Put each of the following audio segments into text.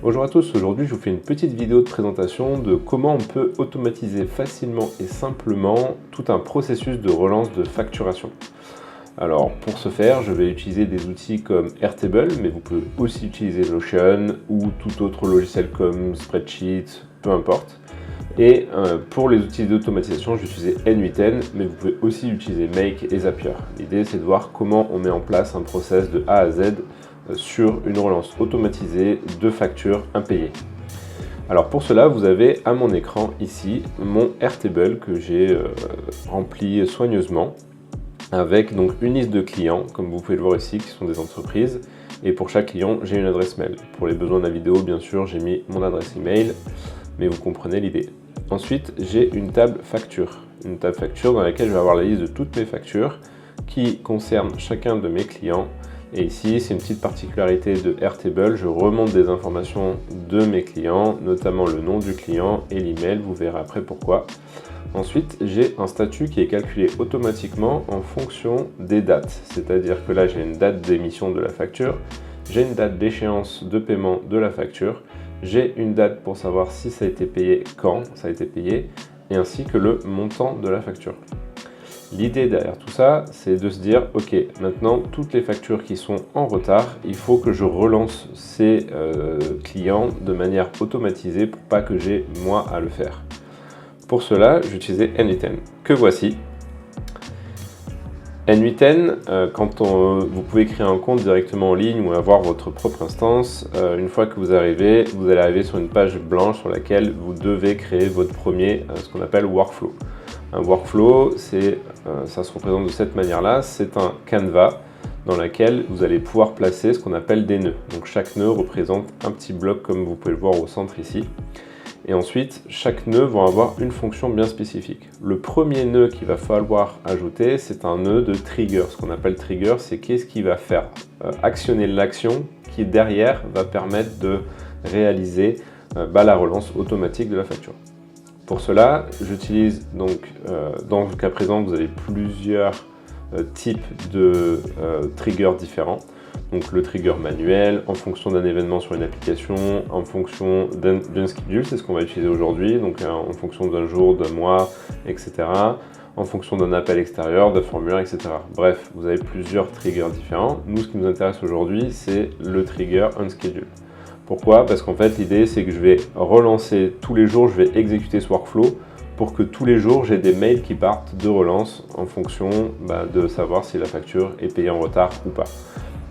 Bonjour à tous, aujourd'hui je vous fais une petite vidéo de présentation de comment on peut automatiser facilement et simplement tout un processus de relance de facturation. Alors pour ce faire, je vais utiliser des outils comme Airtable, mais vous pouvez aussi utiliser Notion ou tout autre logiciel comme Spreadsheet, peu importe. Et pour les outils d'automatisation, je vais utiliser N8N, mais vous pouvez aussi utiliser Make et Zapier. L'idée c'est de voir comment on met en place un process de A à Z sur une relance automatisée de factures impayées. Alors pour cela, vous avez à mon écran ici mon Airtable que j'ai rempli soigneusement avec donc une liste de clients, comme vous pouvez le voir ici, qui sont des entreprises. Et pour chaque client, j'ai une adresse mail. Pour les besoins de la vidéo, bien sûr, j'ai mis mon adresse email, mais vous comprenez l'idée. Ensuite, j'ai une table facture. Une table facture dans laquelle je vais avoir la liste de toutes mes factures qui concernent chacun de mes clients. Et ici, c'est une petite particularité de Airtable, je remonte des informations de mes clients, notamment le nom du client et l'email, vous verrez après pourquoi. Ensuite, j'ai un statut qui est calculé automatiquement en fonction des dates. C'est-à-dire que là, j'ai une date d'émission de la facture, j'ai une date d'échéance de paiement de la facture, j'ai une date pour savoir si ça a été payé, quand ça a été payé, et ainsi que le montant de la facture. L'idée derrière tout ça, c'est de se dire, ok, maintenant toutes les factures qui sont en retard, il faut que je relance ces clients de manière automatisée pour pas que j'ai moi à le faire. Pour cela, j'utilisais N8N, que voici. N8N, vous pouvez créer un compte directement en ligne ou avoir votre propre instance. Une fois que vous allez arriver sur une page blanche sur laquelle vous devez créer votre premier, ce qu'on appelle workflow. Un workflow, ça se représente de cette manière-là, c'est un canevas dans lequel vous allez pouvoir placer ce qu'on appelle des nœuds. Donc chaque nœud représente un petit bloc comme vous pouvez le voir au centre ici. Et ensuite, chaque nœud va avoir une fonction bien spécifique. Le premier nœud qu'il va falloir ajouter, c'est un nœud de trigger. Ce qu'on appelle trigger, c'est qu'est-ce qui va faire actionner l'action qui derrière va permettre de réaliser la relance automatique de la facture. Pour cela, j'utilise donc, dans le cas présent, vous avez plusieurs types de triggers différents. Donc le trigger manuel, en fonction d'un événement sur une application, en fonction d'un schedule, c'est ce qu'on va utiliser aujourd'hui, donc en fonction d'un jour, d'un mois, etc. En fonction d'un appel extérieur, d'un formulaire, etc. Bref, vous avez plusieurs triggers différents. Nous, ce qui nous intéresse aujourd'hui, c'est le trigger unschedule. Pourquoi? Parce qu'en fait, l'idée, c'est que je vais relancer tous les jours, je vais exécuter ce workflow pour que tous les jours, j'ai des mails qui partent de relance en fonction de savoir si la facture est payée en retard ou pas.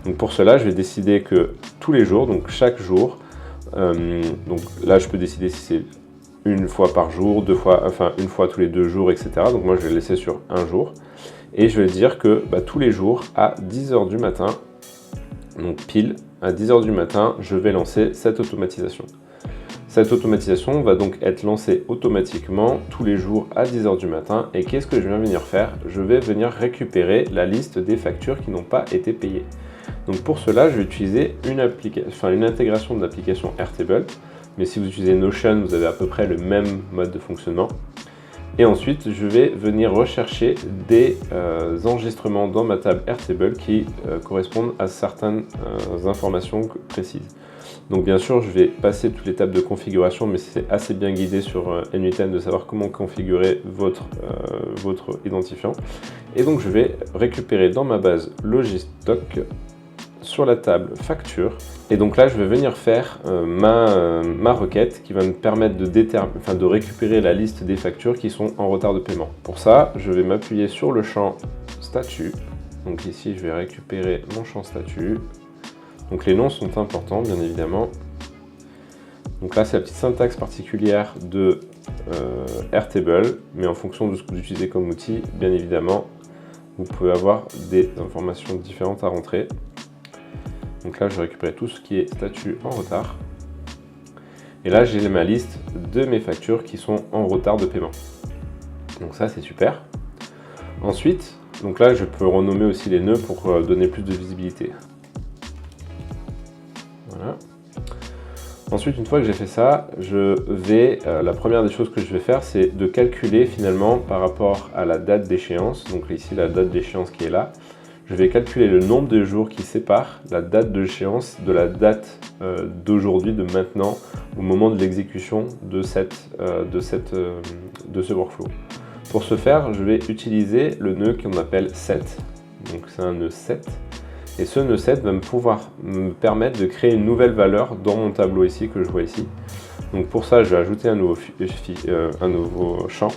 Donc pour cela, je vais décider que tous les jours, donc chaque jour, donc là, je peux décider si c'est une fois par jour, une fois tous les 2 jours, etc. Donc moi, je vais laisser sur un jour. Et je vais dire que tous les jours, à 10 h du matin, donc pile, à 10 h du matin, je vais lancer cette automatisation. Cette automatisation va donc être lancée automatiquement tous les jours à 10 h du matin. Et qu'est-ce que je vais venir faire? Je vais venir récupérer la liste des factures qui n'ont pas été payées. Donc pour cela, je vais utiliser une intégration de l'application Airtable. Mais si vous utilisez Notion, vous avez à peu près le même mode de fonctionnement. Et ensuite, je vais venir rechercher des enregistrements dans ma table Airtable qui correspondent à certaines informations précises. Donc bien sûr, je vais passer toutes les étapes de configuration, mais c'est assez bien guidé sur N8N de savoir comment configurer votre identifiant. Et donc je vais récupérer dans ma base Logistock sur la table facture. Et donc là, je vais venir faire ma requête qui va me permettre de récupérer la liste des factures qui sont en retard de paiement. Pour ça, je vais m'appuyer sur le champ statut. Donc ici, je vais récupérer mon champ statut. Donc les noms sont importants, bien évidemment. Donc là, c'est la petite syntaxe particulière de Airtable, mais en fonction de ce que vous utilisez comme outil, bien évidemment, vous pouvez avoir des informations différentes à rentrer. Donc là, je vais récupérer tout ce qui est statut en retard. Et là, j'ai ma liste de mes factures qui sont en retard de paiement. Donc ça, c'est super. Ensuite, donc là, je peux renommer aussi les nœuds pour donner plus de visibilité. Voilà. Ensuite, une fois que j'ai fait ça, la première des choses que je vais faire, c'est de calculer finalement par rapport à la date d'échéance. Donc ici, la date d'échéance qui est là. je vais calculer le nombre de jours qui séparent la date d'échéance de la date d'aujourd'hui, de maintenant, au moment de l'exécution de ce workflow. Pour ce faire, je vais utiliser le nœud qu'on appelle set. Donc c'est un nœud set. Et ce nœud set va me permettre de créer une nouvelle valeur dans mon tableau ici que je vois ici. Donc pour ça, je vais ajouter un nouveau champ.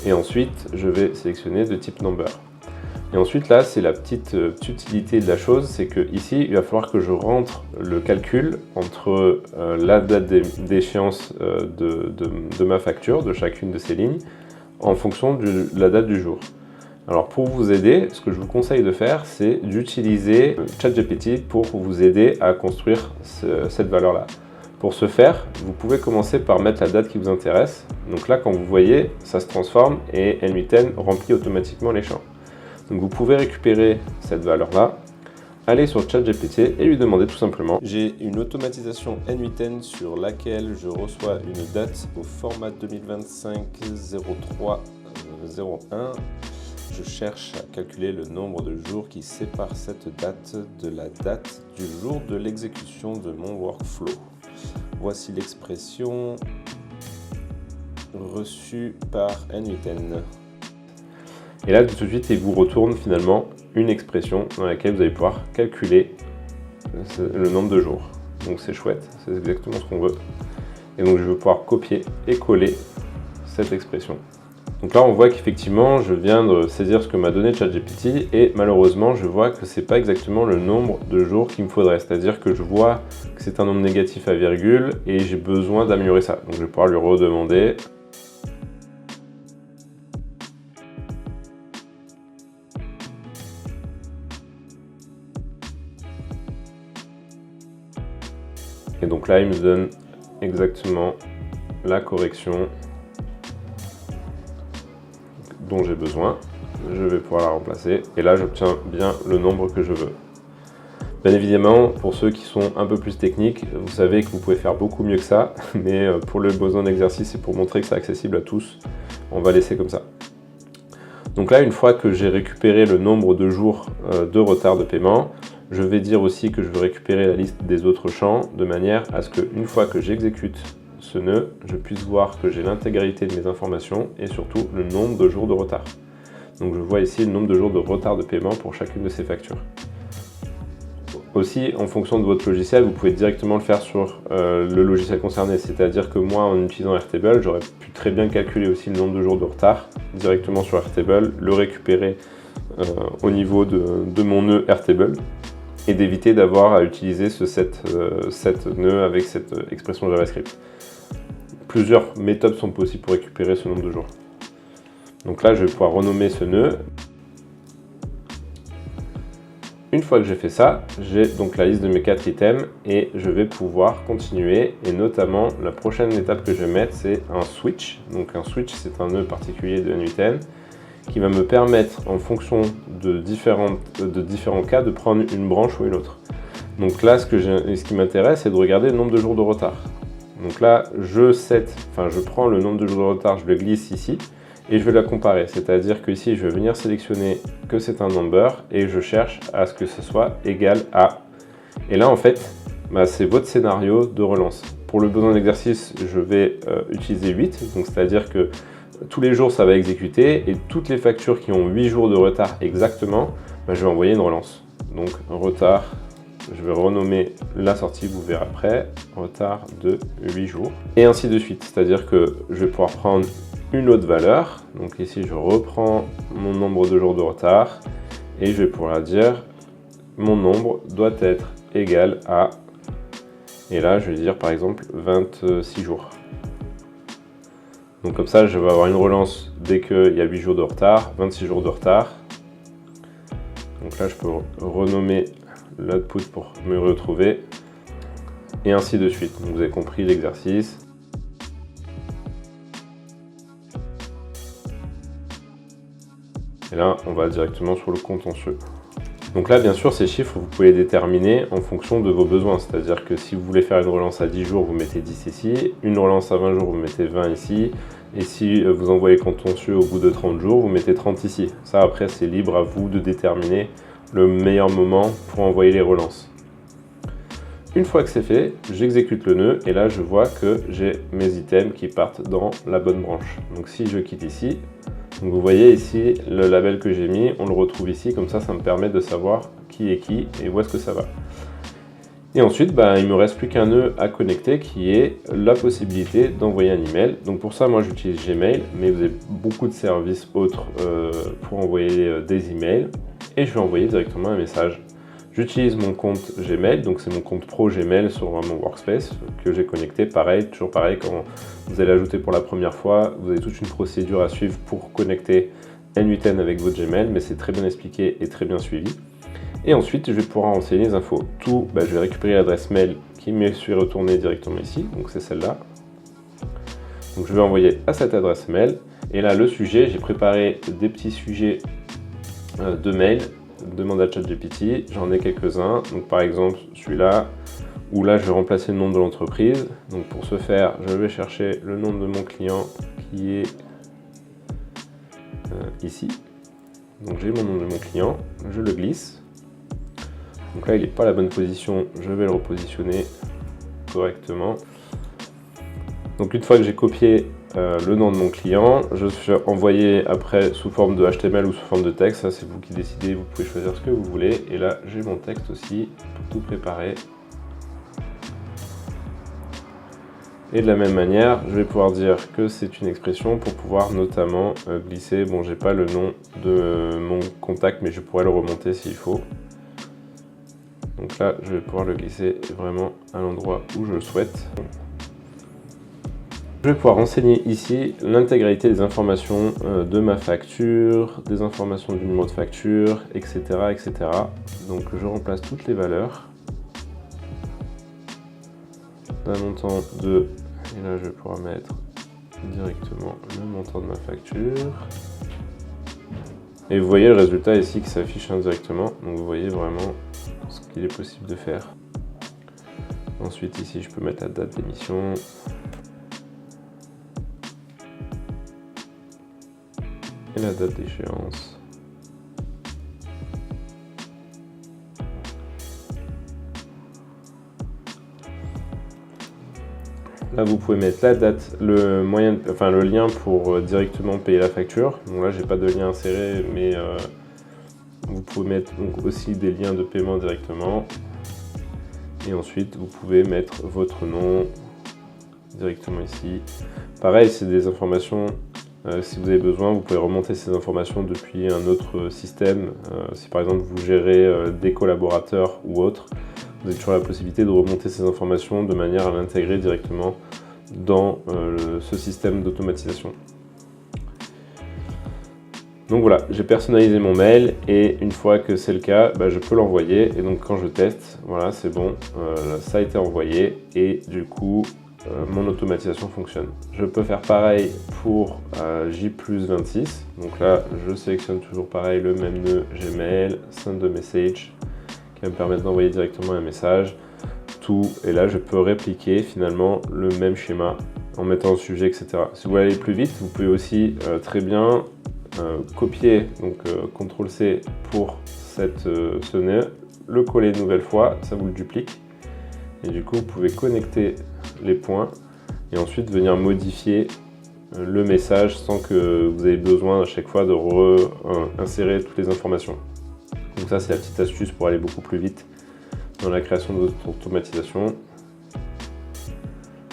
Et ensuite, je vais sélectionner de type number. Et ensuite, là, c'est la petite utilité de la chose, c'est que ici, il va falloir que je rentre le calcul entre la date d'échéance de ma facture, de chacune de ces lignes, en fonction de la date du jour. Alors pour vous aider, ce que je vous conseille de faire, c'est d'utiliser ChatGPT pour vous aider à construire cette valeur-là. Pour ce faire, vous pouvez commencer par mettre la date qui vous intéresse. Donc là, quand vous voyez, ça se transforme et N8N remplit automatiquement les champs. Donc vous pouvez récupérer cette valeur-là, aller sur ChatGPT et lui demander tout simplement: j'ai une automatisation N8N sur laquelle je reçois une date au format 2025-03-01. Je cherche à calculer le nombre de jours qui séparent cette date de la date du jour de l'exécution de mon workflow. Voici l'expression reçue par N8N. Et là, tout de suite, il vous retourne finalement une expression dans laquelle vous allez pouvoir calculer le nombre de jours. Donc c'est chouette, c'est exactement ce qu'on veut. Et donc je vais pouvoir copier et coller cette expression. Donc là, on voit qu'effectivement, je viens de saisir ce que m'a donné ChatGPT et malheureusement, je vois que ce n'est pas exactement le nombre de jours qu'il me faudrait. C'est-à-dire que je vois que c'est un nombre négatif à virgule et j'ai besoin d'améliorer ça. Donc je vais pouvoir lui redemander. Et donc là, il me donne exactement la correction dont j'ai besoin. Je vais pouvoir la remplacer et là j'obtiens bien le nombre que je veux. Bien évidemment, pour ceux qui sont un peu plus techniques, vous savez que vous pouvez faire beaucoup mieux que ça, mais pour le besoin d'exercice et pour montrer que c'est accessible à tous, on va laisser comme ça. Donc là, une fois que j'ai récupéré le nombre de jours de retard de paiement, je vais dire aussi que je veux récupérer la liste des autres champs de manière à ce qu'une fois que j'exécute ce nœud, je puisse voir que j'ai l'intégralité de mes informations et surtout le nombre de jours de retard. Donc je vois ici le nombre de jours de retard de paiement pour chacune de ces factures. Aussi, en fonction de votre logiciel, vous pouvez directement le faire sur le logiciel concerné. C'est-à-dire que moi, en utilisant Airtable, j'aurais pu très bien calculer aussi le nombre de jours de retard directement sur Airtable, le récupérer au niveau de mon nœud Airtable et d'éviter d'avoir à utiliser ce set nœud avec cette expression JavaScript. Plusieurs méthodes sont possibles pour récupérer ce nombre de jours. Donc là, je vais pouvoir renommer ce nœud. Une fois que j'ai fait ça, j'ai donc la liste de mes 4 items et je vais pouvoir continuer. Et notamment, la prochaine étape que je vais mettre, c'est un switch. Donc un switch, c'est un nœud particulier de N8N qui va me permettre, en fonction de différents cas, de prendre une branche ou une autre. Donc là, ce qui m'intéresse, c'est de regarder le nombre de jours de retard. Donc là, je prends le nombre de jours de retard, je le glisse ici et je vais la comparer. C'est-à-dire que ici, je vais venir sélectionner que c'est un number et je cherche à ce que ce soit égal à. Et là, en fait, c'est votre scénario de relance. Pour le besoin d'exercice, je vais utiliser 8, donc c'est-à-dire que tous les jours, ça va exécuter et toutes les factures qui ont 8 jours de retard exactement, je vais envoyer une relance. Donc, un retard. Je vais renommer la sortie, vous verrez après, retard de 8 jours. Et ainsi de suite, c'est-à-dire que je vais pouvoir prendre une autre valeur. Donc ici, je reprends mon nombre de jours de retard et je vais pouvoir dire mon nombre doit être égal à, et là, je vais dire par exemple 26 jours. Donc comme ça, je vais avoir une relance dès qu'il y a 8 jours de retard, 26 jours de retard. Donc là, je peux renommer l'output pour me retrouver et ainsi de suite. Donc vous avez compris l'exercice. Et là, on va directement sur le contentieux. Donc là, bien sûr, ces chiffres, vous pouvez les déterminer en fonction de vos besoins. C'est-à-dire que si vous voulez faire une relance à 10 jours, vous mettez 10 ici. Une relance à 20 jours, vous mettez 20 ici. Et si vous envoyez contentieux au bout de 30 jours, vous mettez 30 ici. Ça, après, c'est libre à vous de déterminer le meilleur moment pour envoyer les relances. Une fois que c'est fait, j'exécute le nœud et là, je vois que j'ai mes items qui partent dans la bonne branche. Donc si je quitte ici, donc vous voyez ici le label que j'ai mis, on le retrouve ici, comme ça, ça me permet de savoir qui est qui et où est-ce que ça va. Et ensuite, il me reste plus qu'un nœud à connecter qui est la possibilité d'envoyer un email. Donc pour ça, moi j'utilise Gmail, mais vous avez beaucoup de services autres pour envoyer des emails. Et je vais envoyer directement un message. J'utilise mon compte Gmail, donc c'est mon compte pro Gmail sur mon workspace que j'ai connecté. Pareil, toujours pareil, quand vous allez l'ajouter pour la première fois, vous avez toute une procédure à suivre pour connecter N8N avec votre Gmail, mais c'est très bien expliqué et très bien suivi. Et ensuite, je vais pouvoir renseigner les infos. Je vais récupérer l'adresse mail qui me suis retournée directement ici, donc c'est celle-là. Donc je vais envoyer à cette adresse mail. Et là, le sujet, j'ai préparé des petits sujets de mail, demande à ChatGPT. J'en ai quelques-uns. Donc par exemple, celui-là, où là, je vais remplacer le nom de l'entreprise. Donc pour ce faire, je vais chercher le nom de mon client qui est ici. Donc j'ai mon nom de mon client, je le glisse. Donc là, il n'est pas à la bonne position, je vais le repositionner correctement. Donc une fois que j'ai copié le nom de mon client, je vais envoyer après sous forme de HTML ou sous forme de texte. Ça, c'est vous qui décidez, vous pouvez choisir ce que vous voulez. Et là, j'ai mon texte aussi pour tout préparer. Et de la même manière, je vais pouvoir dire que c'est une expression pour pouvoir notamment glisser. Bon, j'ai pas le nom de mon contact, mais je pourrais le remonter s'il faut. Donc là, je vais pouvoir le glisser vraiment à l'endroit où je le souhaite. Je vais pouvoir renseigner ici l'intégralité des informations de ma facture, des informations du numéro de facture, etc., etc. Donc je remplace toutes les valeurs. Un montant de... Et là, je vais pouvoir mettre directement le montant de ma facture. Et vous voyez le résultat ici qui s'affiche indirectement. Donc vous voyez vraiment ce qu'il est possible de faire. Ensuite ici je peux mettre la date d'émission. Et la date d'échéance. Là vous pouvez mettre la date, le lien pour directement payer la facture. Donc là j'ai pas de lien inséré, mais vous pouvez mettre donc aussi des liens de paiement directement. Et ensuite, vous pouvez mettre votre nom directement ici. Pareil, c'est des informations, si vous avez besoin, vous pouvez remonter ces informations depuis un autre système. Si par exemple, vous gérez des collaborateurs ou autre, vous avez toujours la possibilité de remonter ces informations de manière à l'intégrer directement dans ce système d'automatisation. Donc voilà, j'ai personnalisé mon mail et une fois que c'est le cas, je peux l'envoyer. Et donc quand je teste, voilà, c'est bon, ça a été envoyé et du coup, mon automatisation fonctionne. Je peux faire pareil pour J+26. Donc là, je sélectionne toujours pareil le même nœud Gmail, Send a Message, qui va me permettre d'envoyer directement un message. Et là, je peux répliquer finalement le même schéma en mettant le sujet, etc. Si vous voulez aller plus vite, vous pouvez aussi très bien copier, donc CTRL-C pour ce nœud, le coller une nouvelle fois, ça vous le duplique. Et du coup, vous pouvez connecter les points et ensuite venir modifier le message sans que vous ayez besoin à chaque fois de insérer toutes les informations. Donc ça, c'est la petite astuce pour aller beaucoup plus vite dans la création de votre automatisation.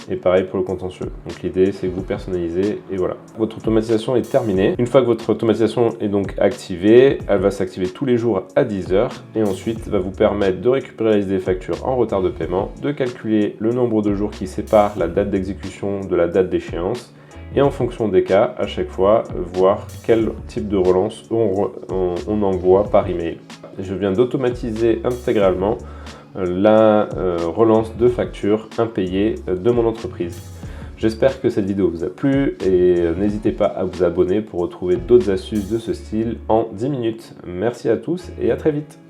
Et pareil pour le contentieux. Donc l'idée, c'est que vous personnalisez et voilà. Votre automatisation est terminée. Une fois que votre automatisation est donc activée, elle va s'activer tous les jours à 10 h et ensuite va vous permettre de récupérer la liste des factures en retard de paiement, de calculer le nombre de jours qui séparent la date d'exécution de la date d'échéance et en fonction des cas, à chaque fois, voir quel type de relance on envoie par email. Je viens d'automatiser intégralement la relance de factures impayées de mon entreprise. J'espère que cette vidéo vous a plu et n'hésitez pas à vous abonner pour retrouver d'autres astuces de ce style en 10 minutes. Merci à tous et à très vite.